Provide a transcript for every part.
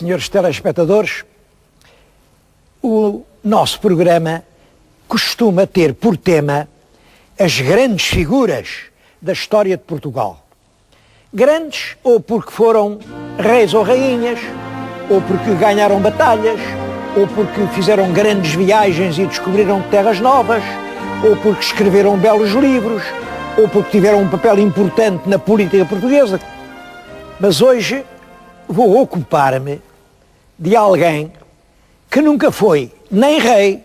senhores telespectadores, o nosso programa costuma ter por tema as grandes figuras da história de Portugal. Grandes ou porque foram reis ou rainhas, ou porque ganharam batalhas, ou porque fizeram grandes viagens e descobriram terras novas, ou porque escreveram belos livros, ou porque tiveram um papel importante na política portuguesa. Mas hoje vou ocupar-me de alguém que nunca foi nem rei,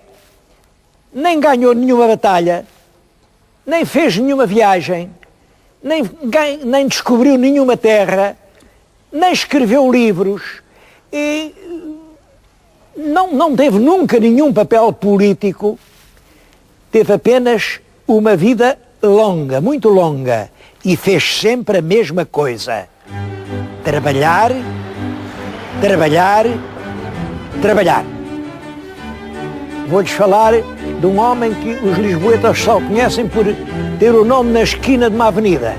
nem ganhou nenhuma batalha, nem fez nenhuma viagem, nem descobriu nenhuma terra, nem escreveu livros e não teve nunca nenhum papel político, teve apenas uma vida longa, muito longa, e fez sempre a mesma coisa: trabalhar, trabalhar, trabalhar. Vou-lhes falar de um homem que os lisboetas só conhecem por ter o nome na esquina de uma avenida,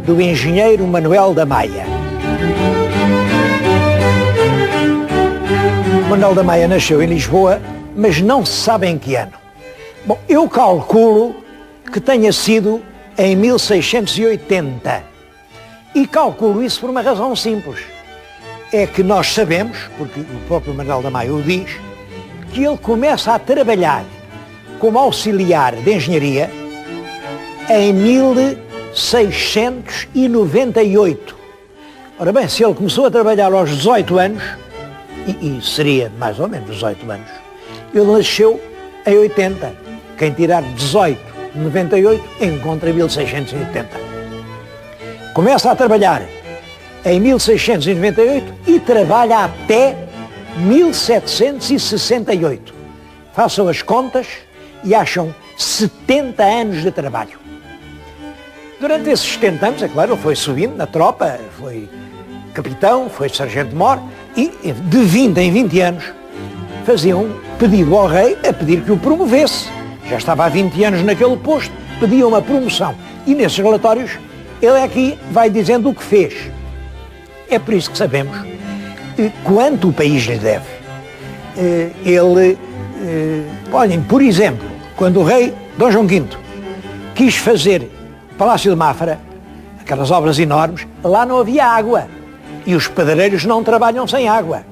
do engenheiro Manuel da Maia. Manuel da Maia nasceu em Lisboa, mas não se sabe em que ano. Bom, eu calculo que tenha sido em 1680. E calculo isso por uma razão simples. É que nós sabemos, porque o próprio Manuel da Maia o diz, que ele começa a trabalhar como auxiliar de engenharia em 1698. Ora bem, se ele começou a trabalhar aos 18 anos, e seria mais ou menos 18 anos, ele nasceu em 80. Quem tirar 18 de 98 encontra 1680. Começa a trabalhar em 1698 e trabalha até 1768. Façam as contas e acham 70 anos de trabalho. Durante esses 70 anos, é claro, ele foi subindo na tropa, foi capitão, foi sargento-mor e de 20 em 20 anos fazia um pedido ao rei a pedir que o promovesse. Já estava há 20 anos naquele posto, pedia uma promoção. E nesses relatórios ele aqui vai dizendo o que fez. É por isso que sabemos quanto o país lhe deve. Olhem, por exemplo, quando o rei Dom João V quis fazer o Palácio de Mafra, aquelas obras enormes, lá não havia água. E os pedreiros não trabalham sem água.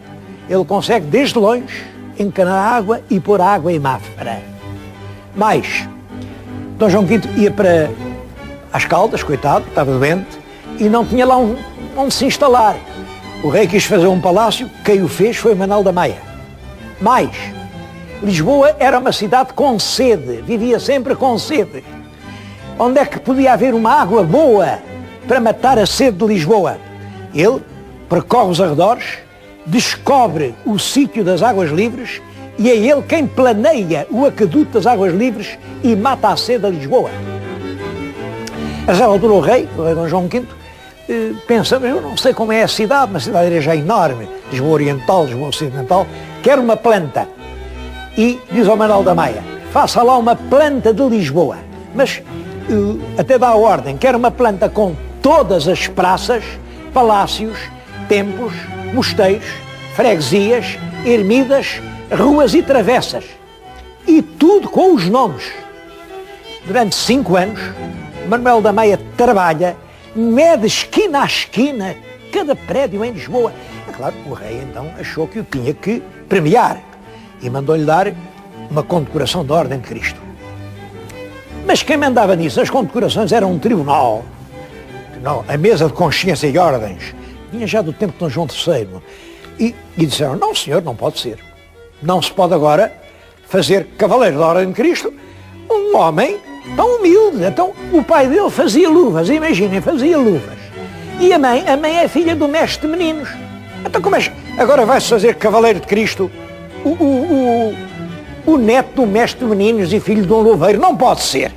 Ele consegue, desde longe, encanar água e pôr água em Mafra. Mas Dom João V ia para as Caldas, coitado, estava doente, e não tinha lá onde se instalar. O rei quis fazer um palácio, quem o fez foi Manuel da Maia. Mas Lisboa era uma cidade com sede, vivia sempre com sede. Onde é que podia haver uma água boa para matar a sede de Lisboa? Ele percorre os arredores, descobre o sítio das águas livres e é ele quem planeia o aqueduto das águas livres e mata a sede a Lisboa. A essa altura o rei Dom João V, pensa, mas eu não sei como é a cidade, uma cidade era já enorme, Lisboa Oriental, Lisboa Ocidental, quer uma planta. E diz ao Manuel da Maia, faça lá uma planta de Lisboa, mas até dá a ordem, quer uma planta com todas as praças, palácios, templos, mosteiros, freguesias, ermidas, ruas e travessas. E tudo com os nomes. Durante 5 anos, Manuel da Maia trabalha, mede esquina a esquina, cada prédio em Lisboa. É claro, o rei então achou que o tinha que premiar e mandou-lhe dar uma condecoração da Ordem de Cristo. Mas quem mandava nisso, as condecorações, era um tribunal, não, a mesa de consciência e ordens, vinha já do tempo de Dom João III, e disseram, não senhor, não pode ser. Não se pode agora fazer cavaleiro da Ordem de Cristo um homem tão humilde. Então o pai dele fazia luvas, imaginem, fazia luvas. E a mãe é filha do mestre de meninos. Então como é que agora vai-se fazer cavaleiro de Cristo o neto do mestre de meninos e filho de um louveiro? Não pode ser.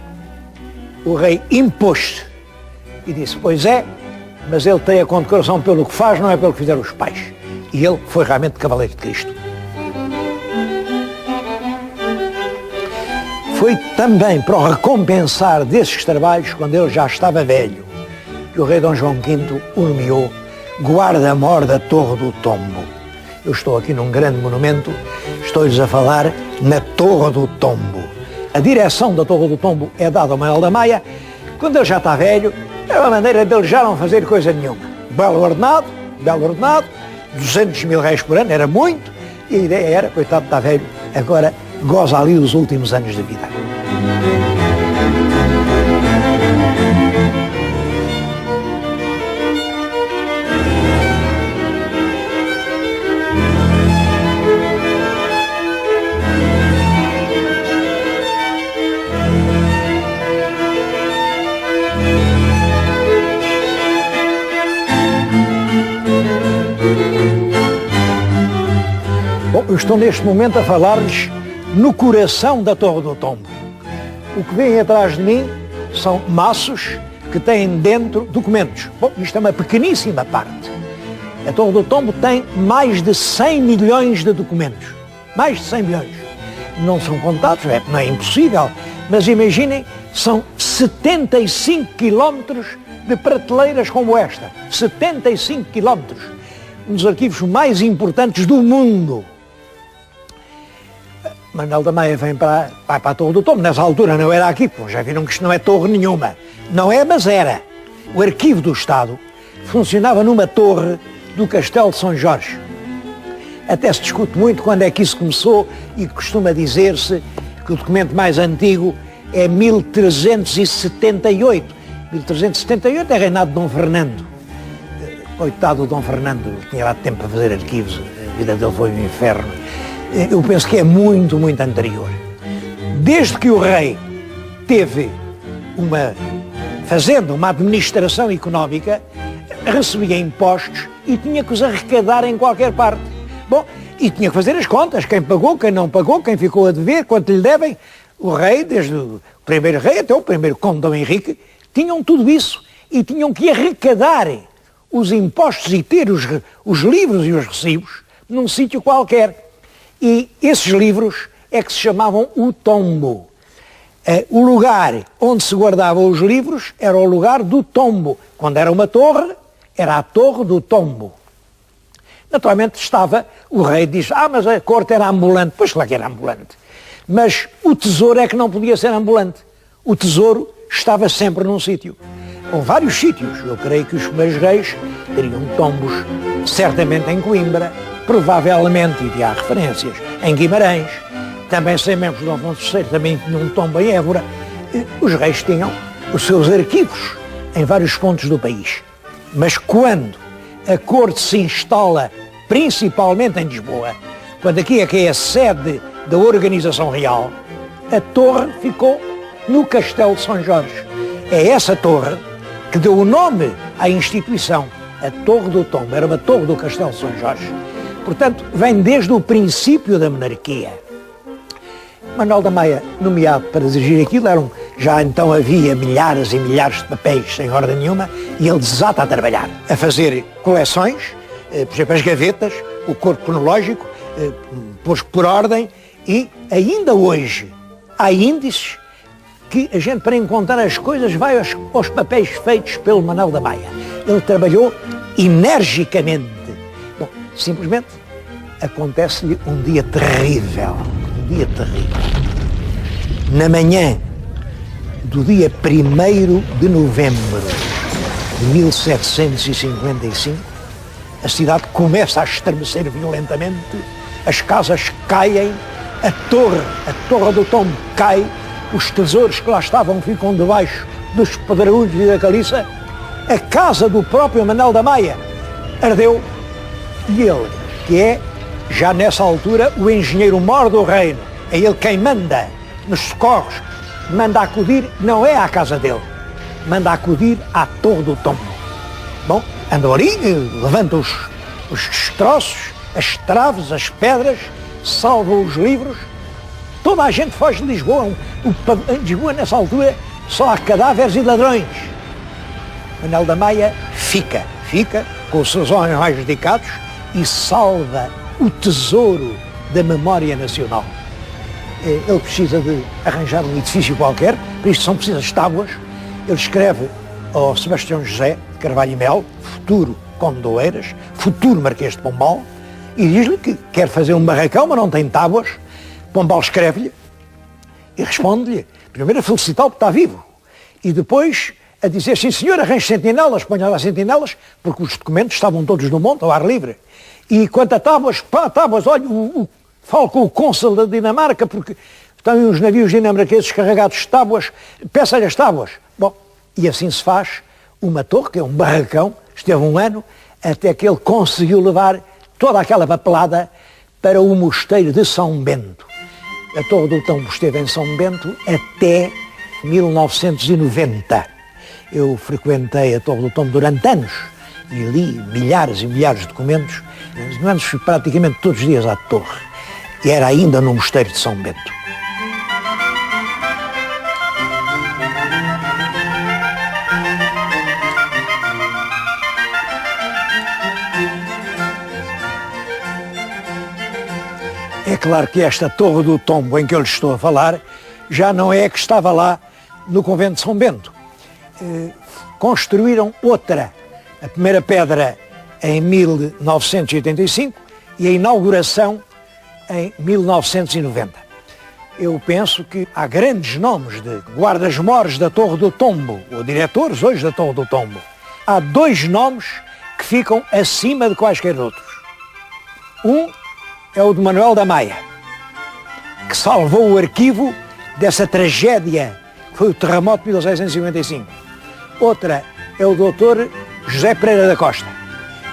O rei impôs-se e disse, pois é, mas ele tem a condecoração pelo que faz, não é pelo que fizeram os pais. E ele foi realmente cavaleiro de Cristo. Foi também para o recompensar desses trabalhos, quando ele já estava velho, que o rei Dom João V o nomeou guarda-mor da Torre do Tombo. Eu estou aqui num grande monumento, estou-lhes a falar na Torre do Tombo. A direção da Torre do Tombo é dada ao Manuel da Maia, quando ele já está velho, é uma maneira dele já não fazer coisa nenhuma. Belo ordenado, 200 mil réis por ano, era muito, e a ideia era, coitado, está velho, agora goza ali os últimos anos de vida. Bom, eu estou neste momento a falar-lhes no coração da Torre do Tombo. O que vem atrás de mim são maços que têm dentro documentos. Bom, isto é uma pequeníssima parte. A Torre do Tombo tem mais de 100 milhões de documentos. Mais de 100 milhões. Não são contados, não é impossível, mas imaginem, são 75 quilómetros de prateleiras como esta. 75 quilómetros. Um dos arquivos mais importantes do mundo. Manuel da Maia vai para a Torre do Tombo. Nessa altura não era aqui, pô, já viram que isto não é torre nenhuma. Não é, mas era. O Arquivo do Estado funcionava numa torre do Castelo de São Jorge. Até se discute muito quando é que isso começou e costuma dizer-se que o documento mais antigo é 1378. 1378 é reinado de Dom Fernando. Coitado do Dom Fernando, tinha lá tempo para fazer arquivos, a vida dele foi um inferno. Eu penso que é muito, muito anterior. Desde que o rei teve uma fazenda, uma administração económica, recebia impostos e tinha que os arrecadar em qualquer parte. Bom, e tinha que fazer as contas, quem pagou, quem não pagou, quem ficou a dever, quanto lhe devem. O rei, desde o primeiro rei até o primeiro conde Dom Henrique, tinham tudo isso e tinham que arrecadar os impostos e ter os livros e os recibos num sítio qualquer. E esses livros é que se chamavam o tombo. O lugar onde se guardavam os livros era o lugar do tombo. Quando era uma torre, era a Torre do Tombo. Naturalmente estava, o rei diz, mas a corte era ambulante. Pois claro que era ambulante. Mas o tesouro é que não podia ser ambulante. O tesouro estava sempre num sítio. Ou vários sítios. Eu creio que os primeiros reis teriam tombos, certamente em Coimbra, provavelmente, e há referências, em Guimarães. Também sei mesmo que Dom Afonso III também tinha um tombo em Évora. Os reis tinham os seus arquivos em vários pontos do país. Mas quando a corte se instala, principalmente em Lisboa, quando aqui é que é a sede da organização real, a torre ficou no Castelo de São Jorge. É essa torre que deu o nome à instituição, a Torre do Tombo. Era uma torre do Castelo de São Jorge. Portanto, vem desde o princípio da monarquia. Manuel da Maia, nomeado para dirigir aquilo, já então havia milhares e milhares de papéis sem ordem nenhuma, e ele desata a trabalhar, a fazer coleções, por exemplo, as gavetas, o corpo cronológico, pôs por ordem, e ainda hoje há índices que a gente, para encontrar as coisas, vai aos papéis feitos pelo Manuel da Maia. Ele trabalhou energicamente. Bom, simplesmente acontece-lhe um dia terrível. Um dia terrível. Na manhã do dia 1º de novembro de 1755, a cidade começa a estremecer violentamente, as casas caem, a Torre do Tombo cai, os tesouros que lá estavam ficam debaixo dos pedregulhos e da caliça, a casa do próprio Manuel da Maia ardeu, e ele, que é, já nessa altura, o engenheiro-mor do reino, é ele quem manda nos socorros, manda acudir, não é à casa dele, manda acudir à Torre do Tombo. Bom, andam ali, levantam os destroços, as traves, as pedras, salvam os livros, toda a gente foge de Lisboa. Em Lisboa, nessa altura, só há cadáveres e ladrões. Manuel da Maia fica com os seus homens mais dedicados e salva o tesouro da memória nacional. Ele precisa de arranjar um edifício qualquer, para isto são precisas tábuas. Ele escreve ao Sebastião José de Carvalho e Melo, futuro Conde de Oeiras, futuro Marquês de Pombal, e diz-lhe que quer fazer um barracão, mas não tem tábuas. Pombal escreve-lhe e responde-lhe, primeiro a felicitá-lo porque está vivo, e depois a dizer, sim senhor, arranje sentinelas, ponha lá sentinelas, porque os documentos estavam todos no monte, ao ar livre. E quanto a tábuas, olha, falo com o cônsul da Dinamarca, porque estão uns navios dinamarqueses carregados de tábuas, peça-lhe as tábuas. Bom, e assim se faz uma torre, que é um barracão, esteve um ano, até que ele conseguiu levar toda aquela papelada para o mosteiro de São Bento. A Torre do Tombo esteve em São Bento até 1990. Eu frequentei a Torre do Tombo durante anos e li milhares e milhares de documentos. Antes fui praticamente todos os dias à Torre. E era ainda no mosteiro de São Bento. É claro que esta Torre do Tombo em que eu lhes estou a falar já não é a que estava lá no convento de São Bento. Construíram outra, a primeira pedra em 1985 e a inauguração em 1990. Eu penso que há grandes nomes de guardas-mores da Torre do Tombo, ou diretores hoje da Torre do Tombo. Há dois nomes que ficam acima de quaisquer outros. Um é o de Manuel da Maia, que salvou o arquivo dessa tragédia que foi o terremoto de 1655. Outra é o Dr. José Pereira da Costa,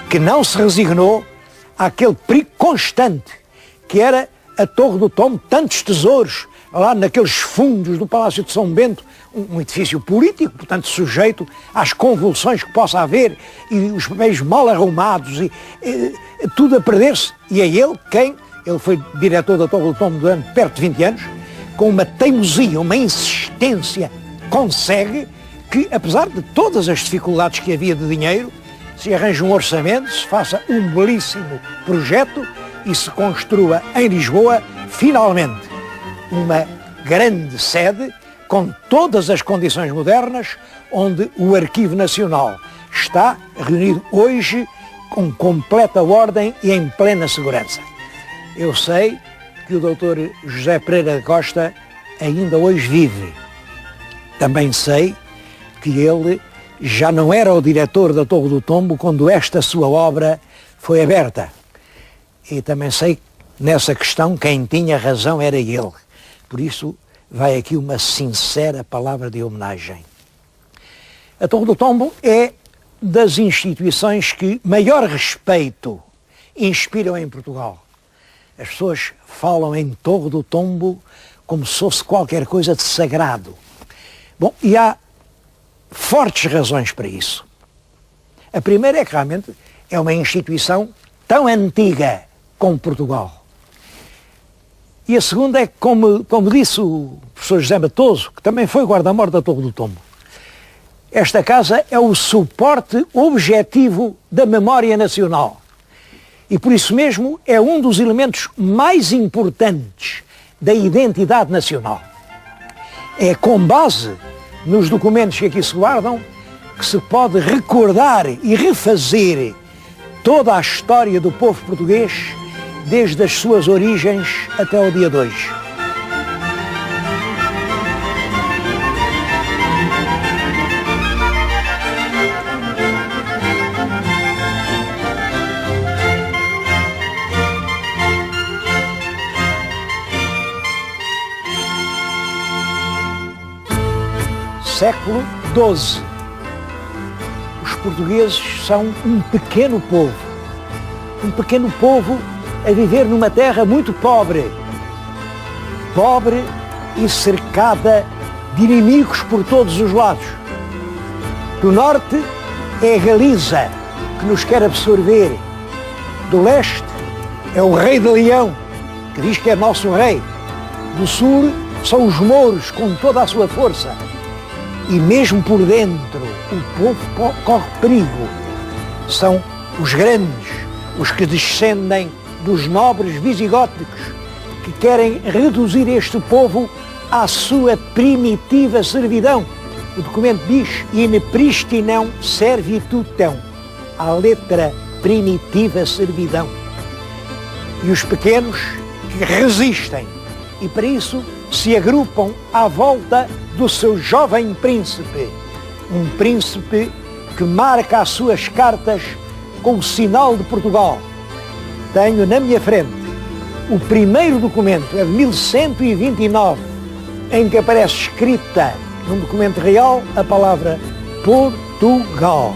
que não se resignou àquele perigo constante que era a Torre do Tombo, tantos tesouros lá naqueles fundos do Palácio de São Bento, um edifício político, portanto sujeito às convulsões que possa haver e os papéis mal arrumados e tudo a perder-se. E é ele foi diretor da Torre do Tombo durante perto de 20 anos, com uma teimosia, uma insistência, consegue que, apesar de todas as dificuldades que havia de dinheiro, se arranje um orçamento, se faça um belíssimo projeto e se construa em Lisboa, finalmente, uma grande sede com todas as condições modernas, onde o Arquivo Nacional está reunido hoje com completa ordem e em plena segurança. Eu sei que o Dr. José Pereira da Costa ainda hoje vive. Também sei que ele já não era o diretor da Torre do Tombo quando esta sua obra foi aberta. E também sei que nessa questão quem tinha razão era ele. Por isso vai aqui uma sincera palavra de homenagem. A Torre do Tombo é das instituições que maior respeito inspiram em Portugal. As pessoas falam em Torre do Tombo como se fosse qualquer coisa de sagrado. Bom, e há fortes razões para isso. A primeira é que realmente é uma instituição tão antiga como Portugal. E a segunda é que, como disse o professor José Matoso, que também foi guarda-mor da Torre do Tombo, esta casa é o suporte objetivo da memória nacional. E por isso mesmo é um dos elementos mais importantes da identidade nacional. É com base nos documentos que aqui se guardam que se pode recordar e refazer toda a história do povo português desde as suas origens até o dia de hoje. Século XII. Os portugueses são um pequeno povo a viver numa terra muito pobre e cercada de inimigos por todos os lados. Do norte é a Galiza, que nos quer absorver. Do leste é o rei de Leão, que diz que é nosso rei. Do sul são os mouros com toda a sua força. E mesmo por dentro o povo corre perigo. São os grandes, os que descendem dos nobres visigóticos, que querem reduzir este povo à sua primitiva servidão. O documento diz, in pristinam servitutem, à letra primitiva servidão. E os pequenos que resistem e para isso se agrupam à volta do seu jovem príncipe, um príncipe que marca as suas cartas com o sinal de Portugal. Tenho na minha frente o primeiro documento, é de 1129, em que aparece escrita num documento real a palavra Portugal.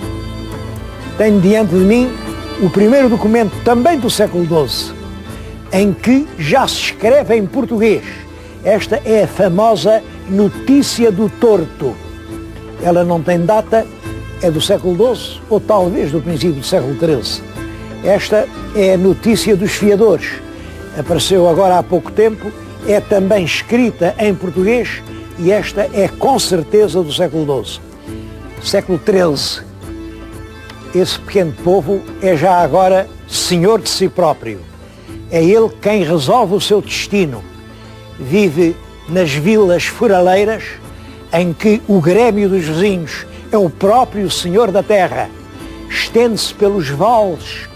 Tenho diante de mim o primeiro documento também do século XII, em que já se escreve em português. Esta é a famosa Notícia do Torto. Ela não tem data, é do século XII ou talvez do princípio do século XIII. Esta é a Notícia dos Fiadores. Apareceu agora há pouco tempo, é também escrita em português e esta é com certeza do século XII. Século XIII. Esse pequeno povo é já agora senhor de si próprio. É ele quem resolve o seu destino. Vive nas vilas furaleiras, em que o grêmio dos vizinhos é o próprio senhor da terra. Estende-se pelos vales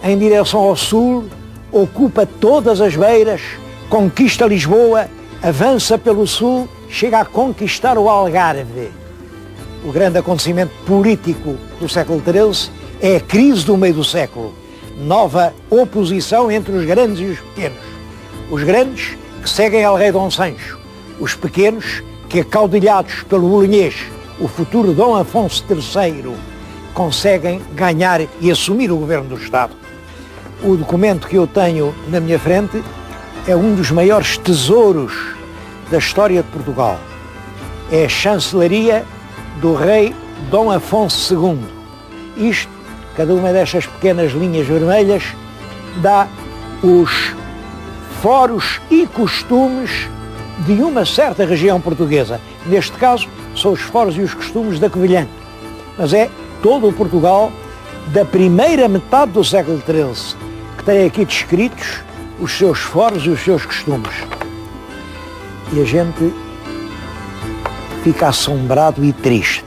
em direção ao sul, ocupa todas as beiras, conquista Lisboa, avança pelo sul, chega a conquistar o Algarve. O grande acontecimento político do século XIII é a crise do meio do século. Nova oposição entre os grandes e os pequenos. Os grandes que seguem ao rei Dom Sancho. Os pequenos que, acaudilhados pelo bolonhês, o futuro Dom Afonso III, conseguem ganhar e assumir o governo do Estado. O documento que eu tenho na minha frente é um dos maiores tesouros da história de Portugal. É a chancelaria do rei Dom Afonso II. Isto, cada uma destas pequenas linhas vermelhas, dá os foros e costumes de uma certa região portuguesa. Neste caso, são os foros e os costumes da Covilhã. Mas é todo o Portugal da primeira metade do século XIII, que tem aqui descritos os seus foros e os seus costumes. E a gente fica assombrado e triste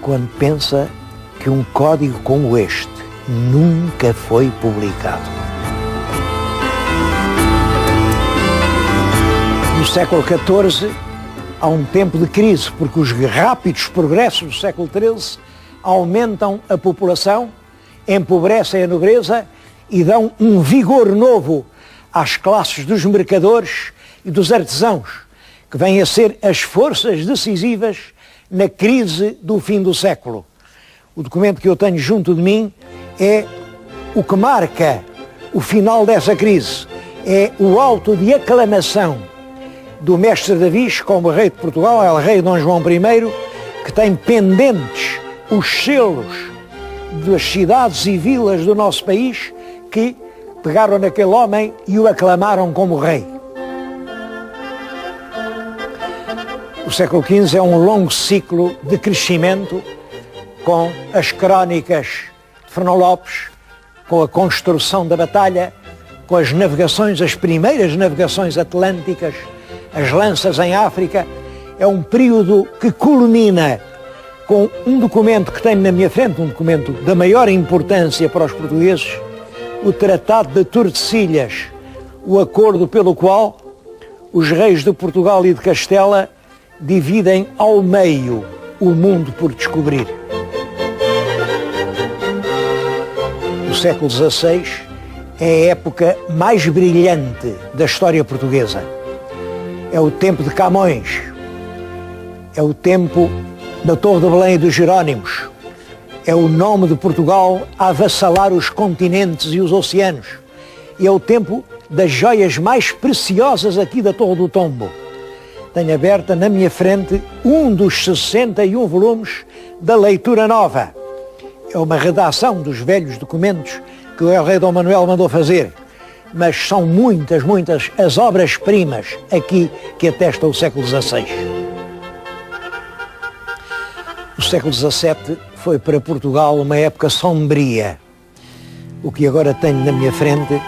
quando pensa que um código como este nunca foi publicado. No século XIV há um tempo de crise, porque os rápidos progressos do século XIII aumentam a população, empobrecem a nobreza e dão um vigor novo às classes dos mercadores e dos artesãos, que vêm a ser as forças decisivas na crise do fim do século. O documento que eu tenho junto de mim é o que marca o final dessa crise. É o auto de aclamação do mestre Davis como rei de Portugal, é o rei Dom João I, que tem pendentes os selos das cidades e vilas do nosso país que pegaram naquele homem e o aclamaram como rei. O século XV é um longo ciclo de crescimento, com as crónicas de Fernão Lopes, com a construção da batalha, com as navegações, as primeiras navegações atlânticas, as lanças em África. É um período que culmina com um documento que tenho na minha frente, um documento da maior importância para os portugueses, o Tratado de Tordesilhas, o acordo pelo qual os reis de Portugal e de Castela dividem ao meio o mundo por descobrir. O século XVI é a época mais brilhante da história portuguesa. É o tempo de Camões, é o tempo da Torre de Belém e dos Jerónimos, é o nome de Portugal a avassalar os continentes e os oceanos, e é o tempo das joias mais preciosas aqui da Torre do Tombo. Tenho aberta na minha frente um dos 61 volumes da Leitura Nova. É uma redação dos velhos documentos que o rei Dom Manuel mandou fazer, mas são muitas as obras-primas aqui que atestam o século XVI. O século XVII foi para Portugal uma época sombria. O que agora tenho na minha frente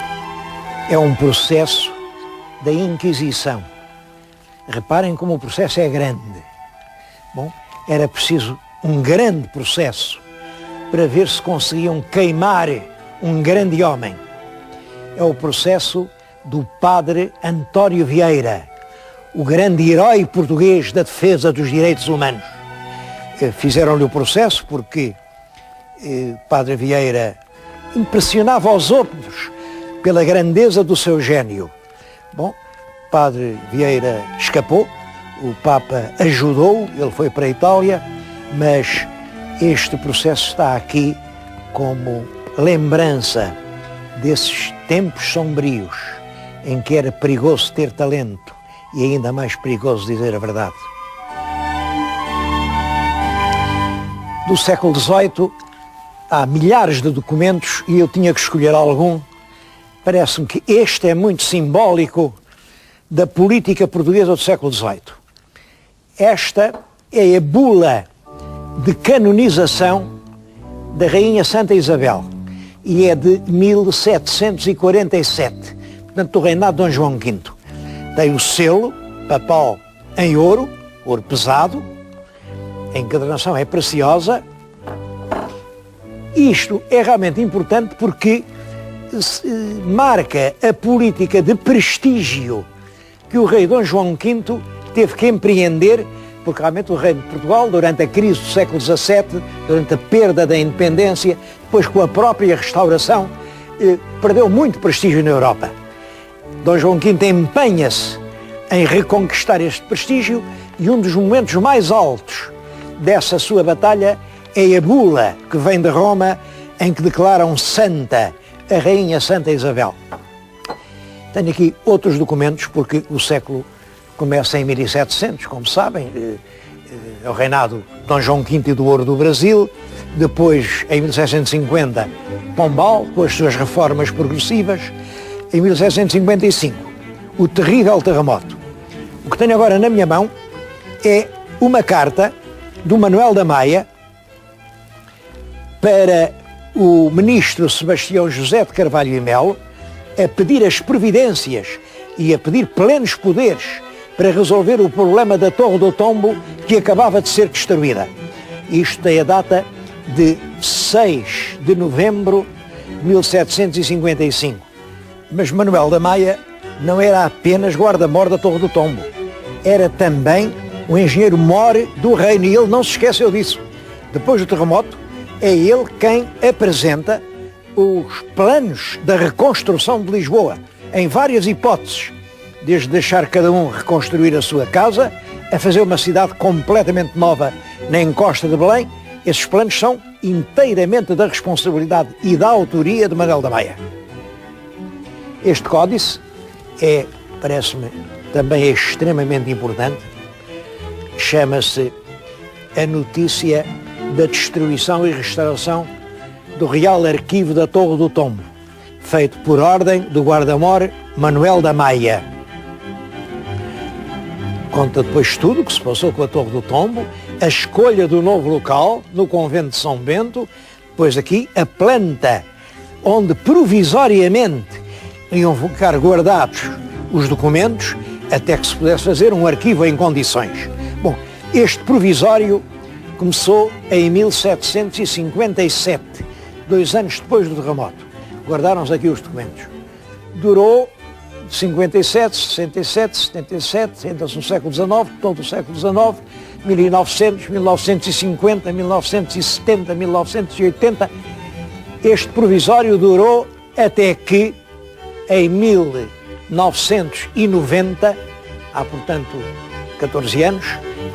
é um processo da Inquisição. Reparem como o processo é grande. Bom, era preciso um grande processo para ver se conseguiam queimar um grande homem. É o processo do padre António Vieira, o grande herói português da defesa dos direitos humanos. Fizeram-lhe o processo porque Padre Vieira impressionava os outros pela grandeza do seu gênio. Bom, Padre Vieira escapou, o Papa ajudou, ele foi para a Itália, mas este processo está aqui como lembrança desses tempos sombrios em que era perigoso ter talento e ainda mais perigoso dizer a verdade. Do século XVIII há milhares de documentos e eu tinha que escolher algum. Parece-me que este é muito simbólico da política portuguesa do século XVIII. Esta é a bula de canonização da Rainha Santa Isabel e é de 1747, portanto do reinado de Dom João V. Tem o selo papal em ouro pesado, a encadernação é preciosa. Isto é realmente importante porque marca a política de prestígio que o rei Dom João V teve que empreender, porque realmente o reino de Portugal, durante a crise do século XVII, durante a perda da independência, depois com a própria restauração, perdeu muito prestígio na Europa. Dom João V empenha-se em reconquistar este prestígio e um dos momentos mais altos dessa sua batalha é a bula que vem de Roma, em que declaram santa a Rainha Santa Isabel. Tenho aqui outros documentos, porque o século começa em 1700, como sabem, é o reinado de Dom João V e do Ouro do Brasil, depois, em 1750, Pombal, com as suas reformas progressivas, em 1755, o terrível terremoto. O que tenho agora na minha mão é uma carta do Manuel da Maia para o ministro Sebastião José de Carvalho e Melo, a pedir as providências e a pedir plenos poderes para resolver o problema da Torre do Tombo que acabava de ser destruída. Isto tem a data de 6 de novembro de 1755. Mas Manuel da Maia não era apenas guarda-mor da Torre do Tombo, era também o engenheiro-mor do reino e ele não se esqueceu disso. Depois do terremoto, é ele quem apresenta os planos da reconstrução de Lisboa, em várias hipóteses, desde deixar cada um reconstruir a sua casa, a fazer uma cidade completamente nova na encosta de Belém. Esses planos são inteiramente da responsabilidade e da autoria de Manuel da Maia. Este códice parece-me, também é extremamente importante. Chama-se A Notícia da Destruição e Restauração do Real Arquivo da Torre do Tombo, feito por ordem do guarda-mor Manuel da Maia. Conta depois tudo o que se passou com a Torre do Tombo, a escolha do novo local no convento de São Bento, depois aqui a planta onde provisoriamente iam ficar guardados os documentos até que se pudesse fazer um arquivo em condições. Bom, este provisório começou em 1757, 2 anos depois do terremoto. Guardaram-se aqui os documentos. Durou 57, 67, 77, ainda-se no século XIX, todo o século XIX, 1900, 1950, 1970, 1980. Este provisório durou até que, em 1990, há portanto 14 anos,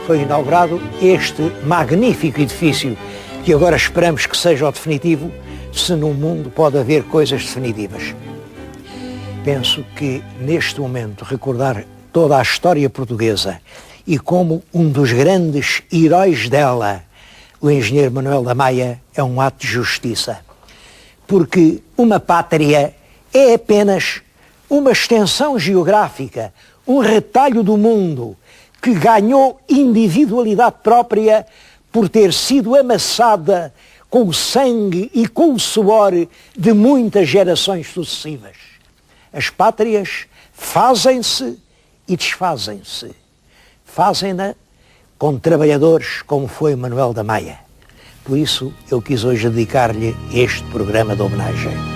foi inaugurado este magnífico edifício, que agora esperamos que seja o definitivo, se no mundo pode haver coisas definitivas. Penso que, neste momento, recordar toda a história portuguesa e como um dos grandes heróis dela, o engenheiro Manuel da Maia, é um ato de justiça. Porque uma pátria é apenas uma extensão geográfica, um retalho do mundo que ganhou individualidade própria por ter sido amassada com o sangue e com o suor de muitas gerações sucessivas. As pátrias fazem-se e desfazem-se. Fazem-na com trabalhadores como foi Manuel da Maia. Por isso, eu quis hoje dedicar-lhe este programa de homenagem.